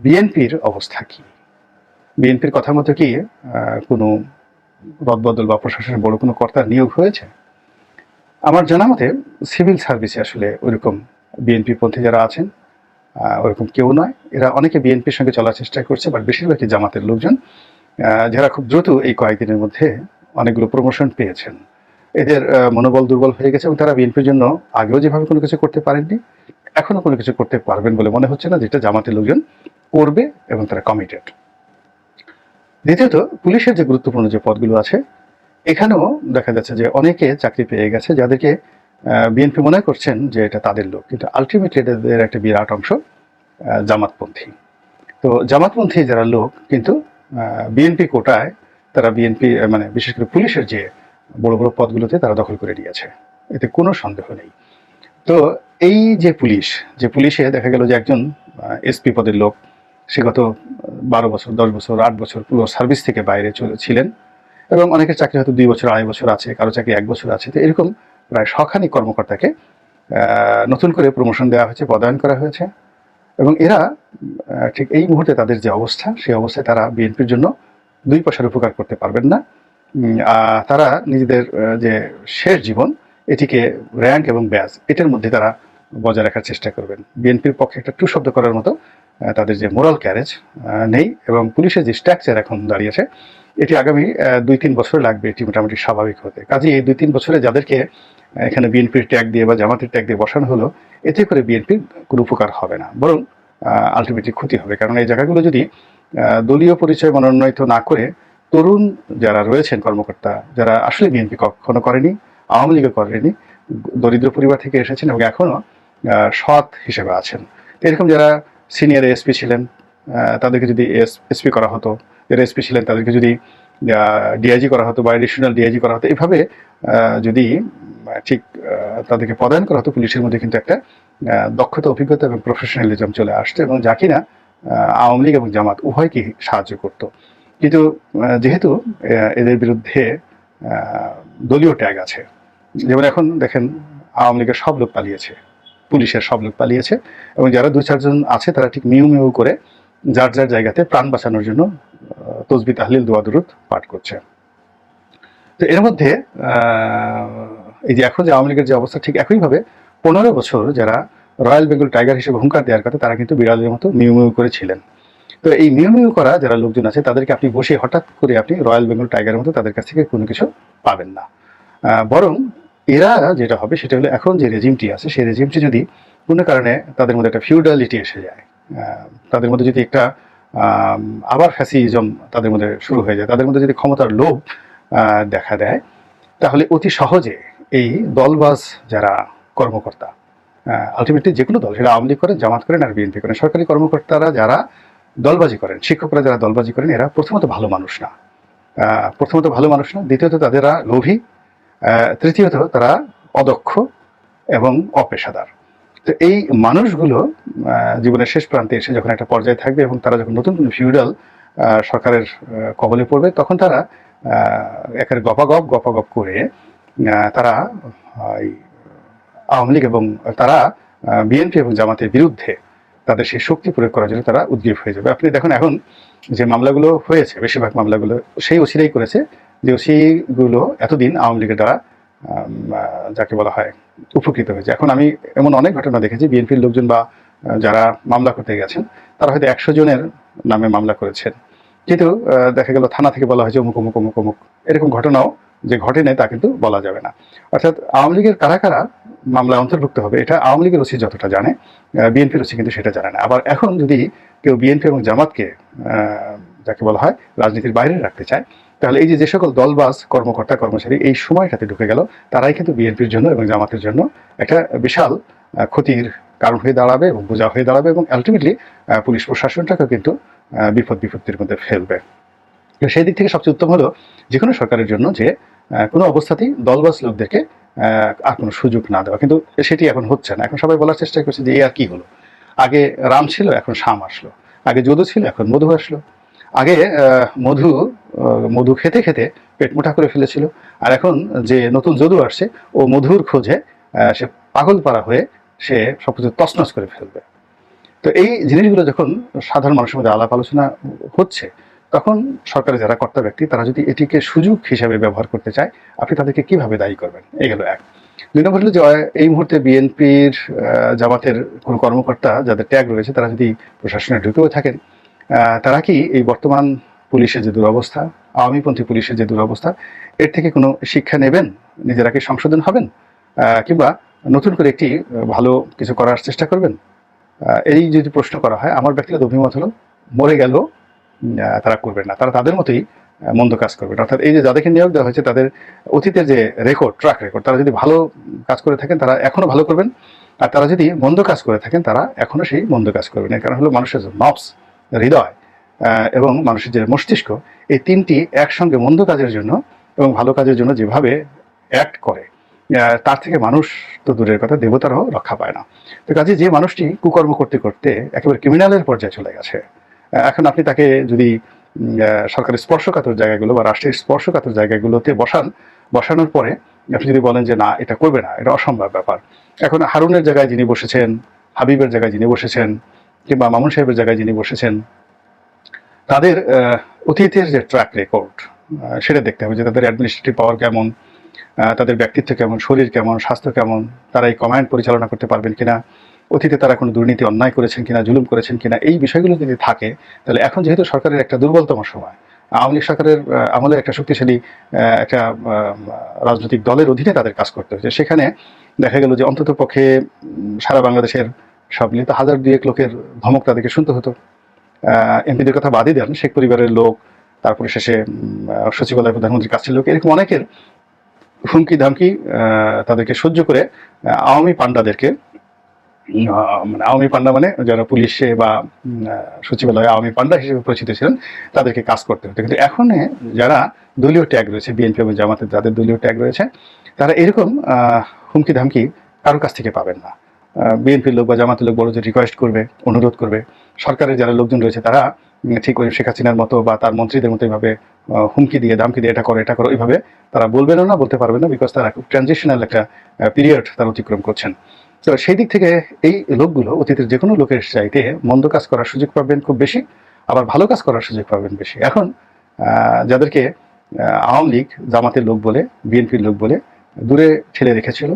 বিএনপির অবস্থা কি? বিএনপির কথা মতো কি কোনো রদবদল বা প্রশাসনের বড় কোনো কর্তার নিয়োগ হয়েছে? আমার জানা মতে সিভিল সার্ভিসে আসলে ওইরকম বিএনপি পন্থী যারা আছেন ওরকম কেউ নয়। এরা অনেকে বিএনপির সঙ্গে চলার চেষ্টা করছে, বাট বেশিরভাগই জামাতের লোকজন, যারা খুব দ্রুত এই কয়েকদিনের মধ্যে অনেকগুলো প্রমোশন পেয়েছেন। এদের মনোবল দুর্বল হয়ে গেছে এবং তারা বিএনপির জন্য আগেও যেভাবে কোনো কিছু করতে পারেননি, এখনো কোনো কিছু করতে পারবেন বলে মনে হচ্ছে না, যেটা জামাতের লোকজন করবে এবং তারা কমিটেড। দ্বিতীয়ত, পুলিশের যে গুরুত্বপূর্ণ যে পদগুলো আছে, এখানেও দেখা যাচ্ছে যে অনেকে চাকরি পেয়ে গেছে, যাদেরকে বিএনপি মনে করছেন যে এটা তাদের লোক, কিন্তু আলটিমেটলি এদের একটা বিরাট অংশ জামাতপন্থী। তো জামাতপন্থী যারা লোক কিন্তু বিএনপি কোটায় তারা বিএনপি মানে বিশেষ করে পুলিশের যে বড় বড় পদগুলোতে তারা দখল করে নিয়েছে, এতে কোনো সন্দেহ নেই। তো এই যে পুলিশে দেখা গেল যে একজন এসপি পদের লোক, সে গত 12 বছর, 10 বছর, 8 বছর পুরো সার্ভিস থেকে বাইরে ছিলেন, এবং অনেকের চাকরি হয়তো 2 বছর, 2.5 বছর আছে, কারো চাকরি 1 বছর আছে। তো এরকম প্রায় শখানিক কর্মকর্তাকে নতুন করে প্রমোশন দেওয়া হয়েছে, পদায়ন করা হয়েছে, এবং এরা ঠিক এই মুহূর্তে তাদের যে অবস্থা, সেই অবস্থায় তারা বিএনপির জন্য 2 পয়সার উপকার করতে পারবেন না। তারা নিজেদের যে শেষ জীবন, এটিকে র্যাঙ্ক এবং ব্যাজ এটার মধ্যে তারা বজায় রাখার চেষ্টা করবেন। বিএনপির পক্ষে একটা টু শব্দ করার মতো তাদের যে মোরাল ক্যারেজ নেই, এবং পুলিশের যে স্ট্রাকচার এখন দাঁড়িয়েছে, এটি আগামী 2-3 বছর লাগবে এটি মোটামুটি স্বাভাবিক হতে। কাজেই এই 2-3 বছরে যাদেরকে এখানে বিএনপির ট্যাগ দিয়ে বা জামাতের ট্যাগ দিয়ে বসানো হলো, এতে করে বিএনপির কোনো উপকার হবে না, বরং আলটিমেটলি ক্ষতি হবে। কারণ এই জায়গাগুলো যদি দলীয় পরিচয় মনোনয়ন না করে তরুণ যারা রয়েছেন কর্মকর্তা, যারা আসলে বিএনপি কখনো করেনি, আওয়ামী লীগও করেনি, দরিদ্র পরিবার থেকে এসেছেন এবং এখনো সৎ হিসেবে আছেন, এরকম যারা সিনিয়র এসপি ছিলেন তাদেরকে যদি এসপি করা হতো, যারা এসপি ছিলেন তাদেরকে যদি ডিআইজি করা হতো বা এডিশনাল ডিআইজি করা হতো, এভাবে যদি ঠিক তাদেরকে পদায়ন করা হতো, পুলিশের মধ্যে কিন্তু একটা দক্ষতা, অভিজ্ঞতা এবং প্রফেশনালিজম চলে আসতো, এবং যা কিনা আওয়ামী লীগ এবং জামাত উভয়কে সাহায্য করত। কিন্তু যেহেতু এদের বিরুদ্ধে দলীয় ট্যাগ আছে, যেমন এখন দেখেন আওয়ামী লীগের সব লোক পালিয়েছে, পুলিশের সব লোক পালিয়েছে, এবং যারা 2-4 জন আছে তারা ঠিক মিউ মিউ করে যার যার জায়গাতে প্রাণ বাঁচানোর জন্য তসবি তাহলিল দোয়া দুরুদ পাঠ করছে। তো এর মধ্যে এই যে এখন যে আওয়ামী লীগের যে অবস্থা, ঠিক একইভাবে 15 বছর যারা রয়্যাল বেঙ্গল টাইগার হিসেবে হুঙ্কার দেওয়ার কথা, তারা কিন্তু বিড়ালের মতো মিউ মিউ করেছিলেন। তো এই মিউ মিউ করা যারা লোকজন আছে, তাদেরকে আপনি বসে হঠাৎ করে আপনি রয়্যাল বেঙ্গল টাইগারের মতো তাদের কাছ থেকে কোনো কিছু পাবেন না। বরং এরা যেটা হবে সেটা হলো, এখন যে রেজিমটি আছে সেই রেজিমটি যদি কোনো কারণে তাদের মধ্যে একটা ফিউডালিটি এসে যায়, তাদের মধ্যে যদি একটা আবার ফ্যাসিজম তাদের মধ্যে শুরু হয়ে যায়, তাদের মধ্যে যদি ক্ষমতার লোভ দেখা দেয়, তাহলে অতি সহজে এই দলবাজ যারা কর্মকর্তা, আলটিমেটলি যে কোনো দল, সেটা আওয়ামী লীগ করেন, জামাত করেন আর বিএনপি করেন, সরকারি কর্মকর্তারা যারা দলবাজি করেন, শিক্ষকরা যারা দলবাজি করেন, এরা প্রথমত ভালো মানুষ না, দ্বিতীয়ত তাদেরা লোভী, তৃতীয়ত তারা অদক্ষ এবং অপেশাদার। তো এই মানুষগুলো জীবনের শেষ প্রান্তে এসে যখন একটা পর্যায়ে থাকবে এবং তারা যখন নতুন কোনো ফিউডাল সরকারের কবলে পড়বে, তখন তারা একের গপাগপ করে তারা আওয়ামী লীগ এবং তারা বিএনপি এবং জামাতের বিরুদ্ধে তাদের সেই শক্তি প্রয়োগ করার জন্য তারা উদ্গ্রীব হয়ে যাবে। আপনি দেখুন এখন যে মামলাগুলো হয়েছে, বেশিরভাগ মামলাগুলো সেই ওসিরাই করেছে, যে ওসিগুলো এতদিন আওয়ামী লীগের দ্বারা যাকে বলা হয় উপকৃত হয়েছে। এখন আমি এমন অনেক ঘটনা দেখেছি, বিএনপির লোকজন বা যারা মামলা করতে গেছেন, তারা হয়তো 100 জনের নামে মামলা করেছেন, কিন্তু দেখা গেল থানা থেকে বলা হয়েছে অমুক অমুক অমুক অমুক, এরকম ঘটনাও যে ঘটে নেই তা কিন্তু বলা যাবে না। অর্থাৎ আওয়ামী লীগের কারা কারা মামলায় অন্তর্ভুক্ত হবে, এটা আওয়ামী লীগের ওসি যতটা জানে, বিএনপির ওসি কিন্তু সেটা জানে না। আবার এখন যদি কেউ বিএনপি এবং জামাতকে যাকে বলা হয় রাজনীতির বাইরে রাখতে চায়, তাহলে এই যে সকল দলবাজ কর্মকর্তা কর্মচারী এই সময়টাতে ঢুকে গেল, তারাই কিন্তু বিএনপির জন্য এবং জামাতের জন্য একটা বিশাল ক্ষতির কারণ হয়ে দাঁড়াবে এবং বোঝা হয়ে দাঁড়াবে, এবং আলটিমেটলি পুলিশ প্রশাসনটাকেও কিন্তু বিপত্তির মধ্যে ফেলবে। সেই দিক থেকে সবচেয়ে উত্তম হলো যে কোনো সরকারের জন্য যে কোনো অবস্থাতেই দলবাজ লোকদেরকে আর কোনো সুযোগ না দেওয়া, কিন্তু সেটি এখন হচ্ছে না। এখন সবাই বলার চেষ্টা করছে যে এই আর কি হলো, আগে রাম ছিল এখন শাম আসলো, আগে যদু ছিল এখন মধু আসলো, আগে মধু খেতে খেতে পেট মোটা করে ফেলেছিল, আর এখন যে নতুন যদু আসছে ও মধুর খোঁজে সে পাগল পাড়া হয়ে সে সবকিছু তছনছ করে ফেলবে। তো এই জিনিসগুলো যখন সাধারণ মানুষের মধ্যে আলাপ আলোচনা হচ্ছে, তখন সরকারের যারা কর্তা ব্যক্তি তারা যদি এটিকে সুযোগ হিসেবে ব্যবহার করতে চায়, আপনি তাদেরকে কিভাবে দায়ী করবেন? এই গেল এক। ২ নম্বর হলো যে এই মুহূর্তে বিএনপির জামাতের কোনো কর্মকর্তা যাদের ট্যাগ রয়েছে তারা যদি প্রশাসনে ঢুকেও থাকেন, তারা কি এই বর্তমান পুলিশের যে দুরবস্থা, আওয়ামীপন্থী পুলিশের যে দুরবস্থা, এর থেকে কোনো শিক্ষা নেবেন? নিজেরা কি সংশোধন হবেন, কিংবা নতুন করে একটি ভালো কিছু করার চেষ্টা করবেন? এই যদি প্রশ্ন করা হয়, আমার ব্যক্তিগত অভিমত হলো মরে গেল তারা করবেন না, তারা তাদের মতোই মন্দ কাজ করবেন। অর্থাৎ এই যে যাদেরকে নিয়োগ দেওয়া হয়েছে তাদের অতীতের যে রেকর্ড, ট্র্যাক রেকর্ড, তারা যদি ভালো কাজ করে থাকেন তারা এখনো ভালো করবেন, আর তারা যদি মন্দ কাজ করে থাকেন তারা এখনো সেই মন্দ কাজ করবেন। এর কারণ হলো মানুষের নফস, হৃদয় এবং মানুষের যে মস্তিষ্ক, এই তিনটি একসঙ্গে মন্দ কাজের জন্য এবং ভালো কাজের জন্য যেভাবে অ্যাক্ট করে, তার থেকে মানুষ তো দূরের কথা, দেবতারাও রক্ষা পায় না। তো কাজে যে মানুষটি কুকর্ম করতে করতে একেবারে ক্রিমিনালের পর্যায়ে চলে গেছে, এখন আপনি তাকে যদি সরকারের স্পর্শকাতর জায়গাগুলো বা রাষ্ট্রের স্পর্শকাতর জায়গাগুলোতে বসানোর পরে আপনি যদি বলেন যে না এটা করবে না, এটা অসম্ভব ব্যাপার। এখন হারুনের জায়গায় যিনি বসেছেন, হাবিবের জায়গায় যিনি বসেছেন, কিংবা মামুন সাহেবের জায়গায় যিনি বসেছেন, তাদের অতীতের যে ট্র্যাক রেকর্ড, সেটা দেখতে হবে যে তাদের অ্যাডমিনিস্ট্রেটিভ পাওয়ার কেমন, তাদের ব্যক্তিত্ব কেমন, শরীর কেমন, স্বাস্থ্য কেমন, তারা এই কমান্ড পরিচালনা করতে পারবেন কিনা, অতীতে তারা কোনো দুর্নীতি অন্যায় করেছেন কিনা, জুলুম করেছেন কিনা, এই বিষয়গুলো যদি থাকে, তাহলে এখন যেহেতু সরকারের একটা দুর্বলতম সময়, আওয়ামী লীগ সরকারের আমলে একটা শক্তিশালী একটা রাজনৈতিক দলের অধীনে তাদের কাজ করতে হয়েছে, সেখানে দেখা গেল যে অন্তত পক্ষে সারা বাংলাদেশের সব মিলিত 1000-2 লোকের ধমক তাদেরকে শুনতে হতো। এমপিদের কথা বাদই দেন, শেখ পরিবারের লোক, তারপরে শেষে সচিবালয় প্রধানমন্ত্রীর কাছের লোক, এরকম অনেকের হুমকি ধামকি তাদেরকে সহ্য করে আওয়ামী পান্ডাদেরকে, মানে আওয়ামী পান্ডা মানে যারা পুলিশে বা সচিবালয়ে আওয়ামী পান্ডা হিসেবে পরিচিত ছিলেন, তাদেরকে কাজ করতে হতো। কিন্তু এখন যারা দলীয় ট্যাগ রয়েছে, বিএনপি এবং জামাতের যাদের দলীয় ট্যাগ রয়েছে, তারা এরকম হুমকি ধামকি কারোর কাছ থেকে পাবেন না। বিএনপির লোক বা জামাতের লোক বড় যে রিকোয়েস্ট করবে, অনুরোধ করবে, সরকারের যারা লোকজন রয়েছে তারা ঠিক ওই শেখ হাসিনার মতো বা তার মন্ত্রীদের মতো এইভাবে হুমকি দিয়ে ধামকি দিয়ে এটা করো এইভাবে তারা বলবেনও না, বলতে পারবেন না, বিকজ তারা খুব ট্রানজিশনাল একটা পিরিয়ড তারা অতিক্রম করছেন। তো সেই দিক থেকে এই লোকগুলো অতীতের যে কোনো লোকের চাইতে মন্দ কাজ করার সুযোগ পাবেন খুব বেশি, আবার ভালো কাজ করার সুযোগ পাবেন বেশি। এখন যাদেরকে আওয়ামী লীগ জামাতের লোক বলে, বিএনপির লোক বলে দূরে ঠেলে রেখেছিল,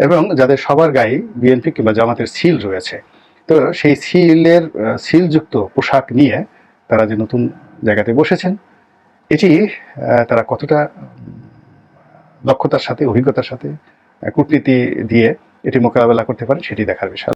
এবং যাদের সবার গায়ে বিএনপি কিংবা জামাতের সিল রয়েছে, তো সেই সিলযুক্ত পোশাক নিয়ে তারা যে নতুন জায়গাতে বসেছেন, এটি তারা কতটা দক্ষতার সাথে, অভিজ্ঞতার সাথে, কূটনীতি দিয়ে এটি মোকাবেলা করতে পারে, সেটি দেখার বিষয়।